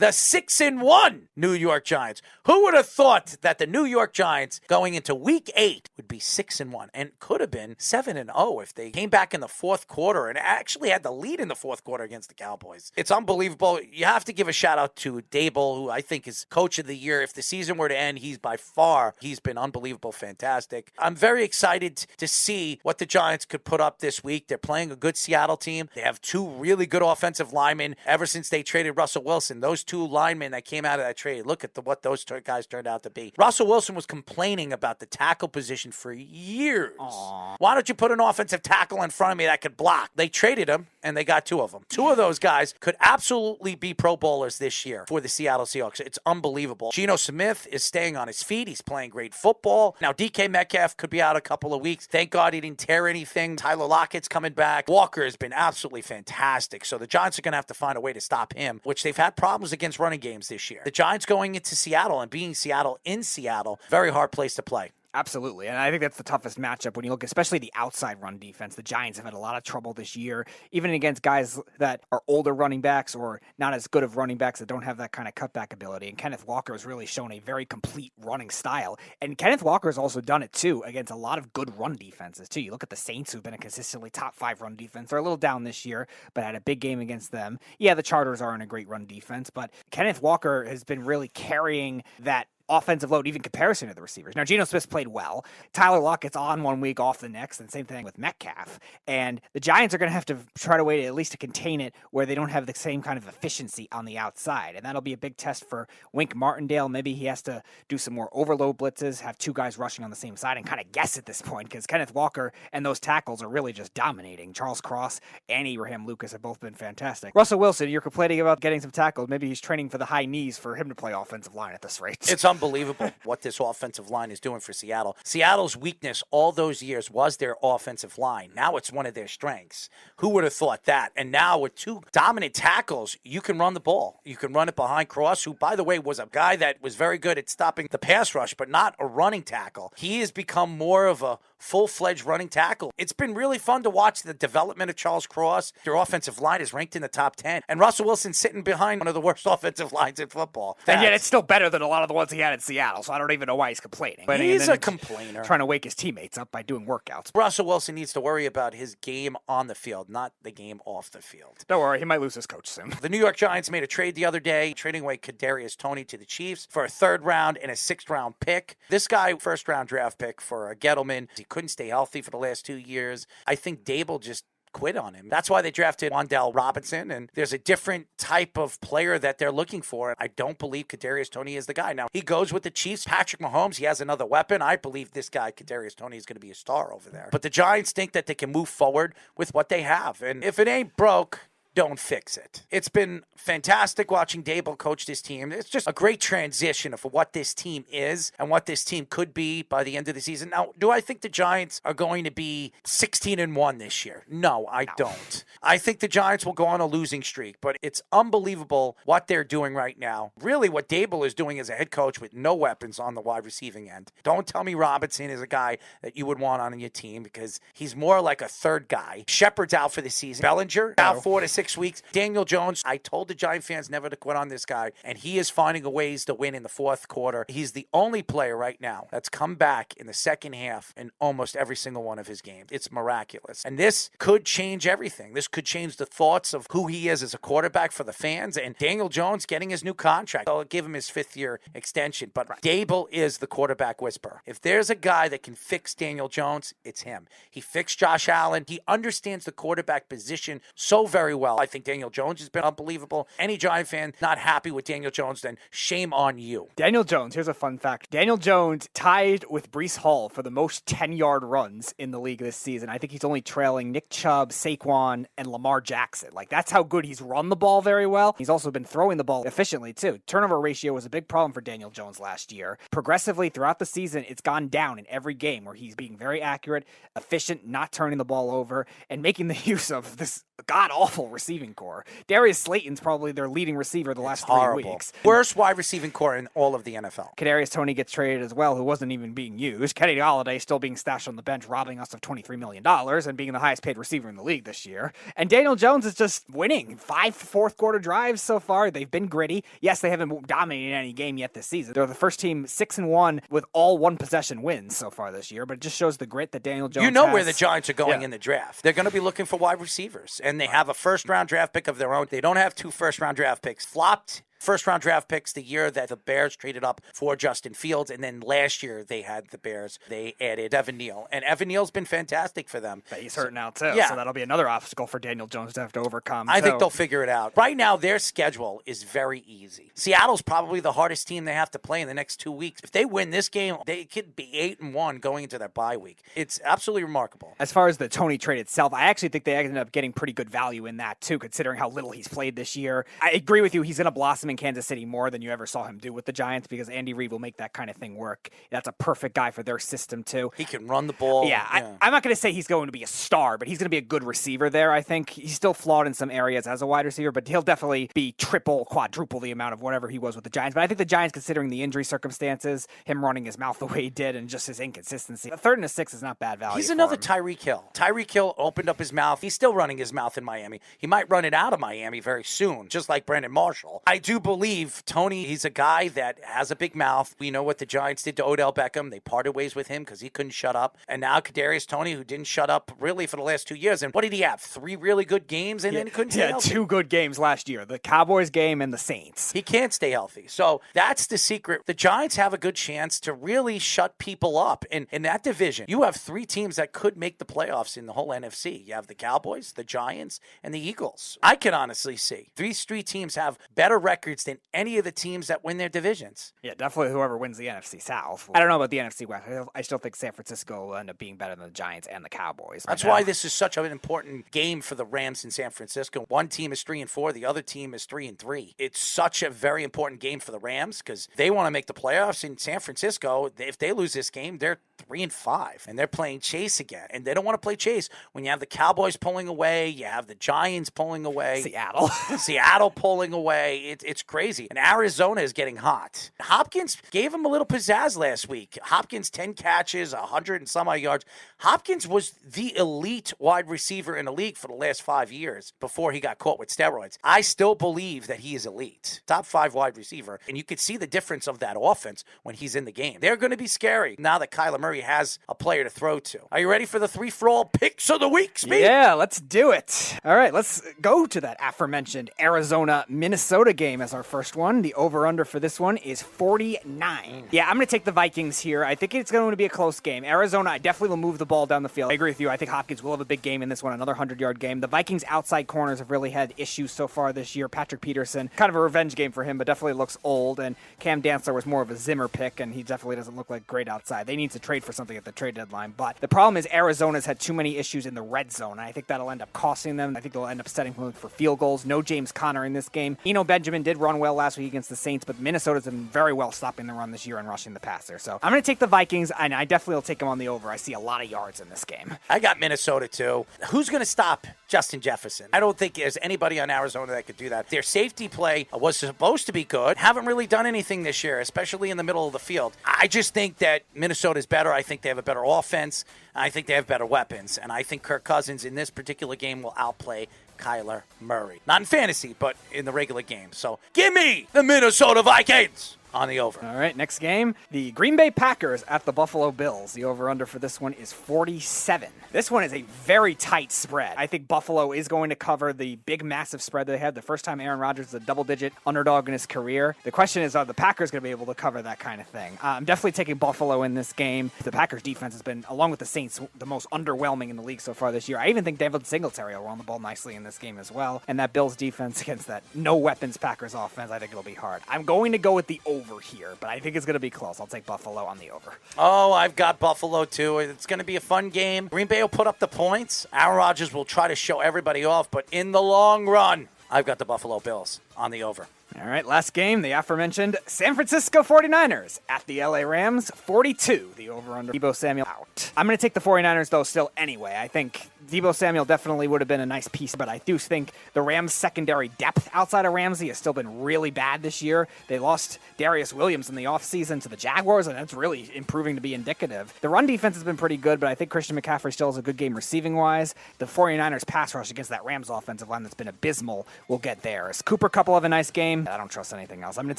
The 6-1 New York Giants. Who would have thought that the New York Giants going into week 8 would be 6-1 and could have been 7-0 if they came back in the fourth quarter and actually had the lead in the fourth quarter against the Cowboys. It's unbelievable. You have to give a shout out to Daboll, who I think is coach of the year. If the season were to end, he's been unbelievable, fantastic. I'm very excited to see what the Giants could put up this week. They're playing a good Seattle team. They have 2 really good offensive linemen ever since they traded Russell Wilson. Those 2 linemen that came out of that trade, look at what those guys turned out to be. Russell Wilson was complaining about the tackle position for years. Aww. Why don't you put an offensive tackle in front of me that could block? They traded him, and they got 2 of them. 2 of those guys could absolutely be Pro Bowlers this year for the Seattle Seahawks. It's unbelievable. Geno Smith is staying on his feet. He's playing great football. Now, DK Metcalf could be out a couple of weeks. Thank God he didn't tear anything. Tyler Lockett's coming back. Walker has been absolutely fantastic. So the Giants are going to have to find a way to stop him, which they've had problems against running games this year. The Giants going into Seattle and being Seattle in Seattle, very hard place to play. Absolutely, and I think that's the toughest matchup when you look, especially the outside run defense. The Giants have had a lot of trouble this year, even against guys that are older running backs or not as good of running backs that don't have that kind of cutback ability. And Kenneth Walker has really shown a very complete running style. And Kenneth Walker has also done it, too, against a lot of good run defenses, too. You look at the Saints, who've been a consistently top 5 run defense. They're a little down this year, but had a big game against them. Yeah, the Chargers aren't a great run defense, but Kenneth Walker has been really carrying that offensive load, even comparison to the receivers. Now, Geno Smith played well. Tyler Lockett's on one week, off the next, and same thing with Metcalf. And the Giants are going to have to try to wait at least to contain it where they don't have the same kind of efficiency on the outside. And that'll be a big test for Wink Martindale. Maybe he has to do some more overload blitzes, have 2 guys rushing on the same side, and kind of guess at this point because Kenneth Walker and those tackles are really just dominating. Charles Cross and Abraham Lucas have both been fantastic. Russell Wilson, you're complaining about getting some tackles. Maybe he's training for the high knees for him to play offensive line at this rate. It's unbelievable what this offensive line is doing for Seattle. Seattle's weakness all those years was their offensive line. Now it's one of their strengths. Who would have thought that? And now with 2 dominant tackles, you can run the ball. You can run it behind Cross, who, by the way, was a guy that was very good at stopping the pass rush, but not a running tackle. He has become more of a full-fledged running tackle. It's been really fun to watch the development of Charles Cross. Their offensive line is ranked in the top 10. And Russell Wilson sitting behind one of the worst offensive lines in football. And yet it's still better than a lot of the ones he had in Seattle, so I don't even know why he's complaining. He's a complainer. Trying to wake his teammates up by doing workouts. Russell Wilson needs to worry about his game on the field, not the game off the field. Don't worry, he might lose his coach soon. The New York Giants made a trade the other day, trading away Kadarius Toney to the Chiefs for a 3rd round and a 6th round pick. This guy, 1st round draft pick for Gettleman. He couldn't stay healthy for the last 2 years. I think Daboll just quit on him. That's why they drafted Wan'Dale Robinson, and there's a different type of player that they're looking for. I don't believe Kadarius Toney is the guy. Now, he goes with the Chiefs. Patrick Mahomes, he has another weapon. I believe this guy, Kadarius Toney, is going to be a star over there. But the Giants think that they can move forward with what they have, and if it ain't broke, don't fix it. It's been fantastic watching Daboll coach this team. It's just a great transition of what this team is and what this team could be by the end of the season. Now, do I think the Giants are going to be 16-1 this year? No, I don't. I think the Giants will go on a losing streak, but it's unbelievable what they're doing right now. Really, what Daboll is doing as a head coach with no weapons on the wide receiving end. Don't tell me Robinson is a guy that you would want on your team because he's more like a 3rd guy. Shepard's out for the season. Bellinger out 4 to 6 weeks. Daniel Jones, I told the Giant fans never to quit on this guy, and he is finding a ways to win in the fourth quarter. He's the only player right now that's come back in the second half in almost every single one of his games. It's miraculous. And this could change everything. This could change the thoughts of who he is as a quarterback for the fans, and Daniel Jones getting his new contract. I'll give him his 5th-year extension, but Daboll is the quarterback whisperer. If there's a guy that can fix Daniel Jones, it's him. He fixed Josh Allen. He understands the quarterback position so very well. I think Daniel Jones has been unbelievable. Any Giant fan not happy with Daniel Jones, then shame on you. Daniel Jones, here's a fun fact. Daniel Jones tied with Breece Hall for the most 10-yard runs in the league this season. I think he's only trailing Nick Chubb, Saquon, and Lamar Jackson. Like, that's how good he's run the ball very well. He's also been throwing the ball efficiently, too. Turnover ratio was a big problem for Daniel Jones last year. Progressively throughout the season, it's gone down in every game where he's being very accurate, efficient, not turning the ball over, and making the use of this god-awful receiving core. Darius Slayton's probably their leading receiver the last 3 Horrible. weeks. Worst wide receiving core in all of the NFL. Kadarius Toney gets traded as well, who wasn't even being used. Kenny Golladay still being stashed on the bench, robbing us of $23 million and being the highest paid receiver in the league this year. And Daniel Jones is just winning. 5 fourth-quarter drives so far. They've been gritty. Yes, they haven't dominated any game yet this season. They're the first team 6-1 with all one-possession wins so far this year, but it just shows the grit that Daniel Jones has. Where the Giants are going in the draft. They're going to be looking for wide receivers, and they have a first-round draft pick of their own. They don't have 2 first-round draft picks. Flopped first-round draft picks the year that the Bears traded up for Justin Fields, and then last year they had the Bears. They added Evan Neal, and Evan Neal's been fantastic for them. But he's hurt now, too, yeah. So that'll be another obstacle for Daniel Jones to have to overcome. I think they'll figure it out. Right now, their schedule is very easy. Seattle's probably the hardest team they have to play in the next 2 weeks. If they win this game, they could be 8-1 going into their bye week. It's absolutely remarkable. As far as the Toney trade itself, I actually think they ended up getting pretty good value in that, too, considering how little he's played this year. I agree with you. He's going to blossom in Kansas City more than you ever saw him do with the Giants because Andy Reid will make that kind of thing work. That's a perfect guy for their system, too. He can run the ball. Yeah. I'm not going to say he's going to be a star, but he's going to be a good receiver there, I think. He's still flawed in some areas as a wide receiver, but he'll definitely be triple, quadruple the amount of whatever he was with the Giants. But I think the Giants, considering the injury circumstances, him running his mouth the way he did, and just his inconsistency, a 3rd and a 6 is not bad value. He's another Tyreek Hill. Tyreek Hill opened up his mouth. He's still running his mouth in Miami. He might run it out of Miami very soon, just like Brandon Marshall. I do believe Toney, he's a guy that has a big mouth. We know what the Giants did to Odell Beckham. They parted ways with him because he couldn't shut up. And now Kadarius Toney, who didn't shut up really for the last 2 years. And what did he have? 3 really good games, and then he couldn't stay healthy? 2 good games last year. The Cowboys game and the Saints. He can't stay healthy. So that's the secret. The Giants have a good chance to really shut people up. And in that division, you have 3 teams that could make the playoffs in the whole NFC. You have the Cowboys, the Giants, and the Eagles. I can honestly see these 3 teams have better records than any of the teams that win their divisions. Yeah, definitely whoever wins the NFC South. I don't know about the NFC West. I still think San Francisco will end up being better than the Giants and the Cowboys. That's why this is such an important game for the Rams in San Francisco. One team is 3-4, the other team is 3-3. It's such a very important game for the Rams because they want to make the playoffs. In San Francisco, if they lose this game, they're 3-5, and they're playing Chase again. And they don't want to play Chase when you have the Cowboys pulling away, you have the Giants pulling away, Seattle pulling away. It's crazy. And Arizona is getting hot. Hopkins gave him a little pizzazz last week. Hopkins, 10 catches, 100 and some odd yards. Hopkins was the elite wide receiver in the league for the last 5 years before he got caught with steroids. I still believe that he is elite. Top 5 wide receiver. And you could see the difference of that offense when he's in the game. They're going to be scary now that Kyler Murray has a player to throw to. Are you ready for the 3-for-all picks of the week, Speed? Yeah, let's do it. All right, let's go to that aforementioned Arizona-Minnesota game as our first one. The over-under for this one is 49. Yeah, I'm going to take the Vikings here. I think it's going to be a close game. Arizona, I definitely will move the ball down the field. I agree with you. I think Hopkins will have a big game in this one, another 100-yard game. The Vikings' outside corners have really had issues so far this year. Patrick Peterson, kind of a revenge game for him, but definitely looks old. And Cam Dantzler was more of a Zimmer pick, and he definitely doesn't look like great outside. They need to trade for something at the trade deadline. But the problem is Arizona's had too many issues in the red zone, and I think that'll end up costing them. I think they'll end up setting them for field goals. No James Conner in this game. Eno Benjamin did run well last week against the Saints, but Minnesota's been very well stopping the run this year and rushing the passer. So I'm going to take the Vikings, and I definitely will take them on the over. I see a lot of yards in this game. I got Minnesota, too. Who's going to stop Justin Jefferson? I don't think there's anybody on Arizona that could do that. Their safety play was supposed to be good. Haven't really done anything this year, especially in the middle of the field. I just think that Minnesota is better. I think they have a better offense. I think they have better weapons. And I think Kirk Cousins in this particular game will outplay Kyler Murray. Not in fantasy, but in the regular game. So give me the Minnesota Vikings on the over. All right, next game, the Green Bay Packers at the Buffalo Bills. The over-under for this one is 47. This one is a very tight spread. I think Buffalo is going to cover the big, massive spread they had the first time Aaron Rodgers is a double-digit underdog in his career. The question is, are the Packers going to be able to cover that kind of thing? I'm definitely taking Buffalo in this game. The Packers defense has been, along with the Saints, the most underwhelming in the league so far this year. I even think David Singletary will run the ball nicely in this game as well. And that Bills defense against that no-weapons Packers offense, I think it'll be hard. I'm going to go with the over here, but I think it's going to be close. I'll take Buffalo on the over. Oh, I've got Buffalo too. It's going to be a fun game. Green Bay will put up the points. Aaron Rodgers will try to show everybody off, but in the long run, I've got the Buffalo Bills on the over. All right, last game, the aforementioned San Francisco 49ers at the LA Rams, 42, the over-under. Deebo Samuel out. I'm going to take the 49ers, though, still anyway. I think Deebo Samuel definitely would have been a nice piece, but I do think the Rams' secondary depth outside of Ramsey has still been really bad this year. They lost Darius Williams in the offseason to the Jaguars, and that's really improving to be indicative. The run defense has been pretty good, but I think Christian McCaffrey still has a good game receiving-wise. The 49ers' pass rush against that Rams offensive line that's been abysmal will get theirs. Cooper Kupp will have a nice game. I don't trust anything else. I'm going to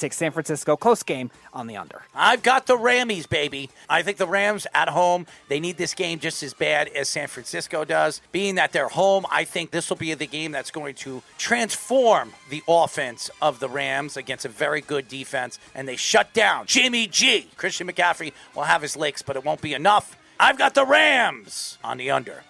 take San Francisco, close game, on the under. I've got the Rammies, baby. I think the Rams at home, they need this game just as bad as San Francisco does. Being that they're home, I think this will be the game that's going to transform the offense of the Rams against a very good defense, and they shut down Jimmy G. Christian McCaffrey will have his licks, but it won't be enough. I've got the Rams on the under.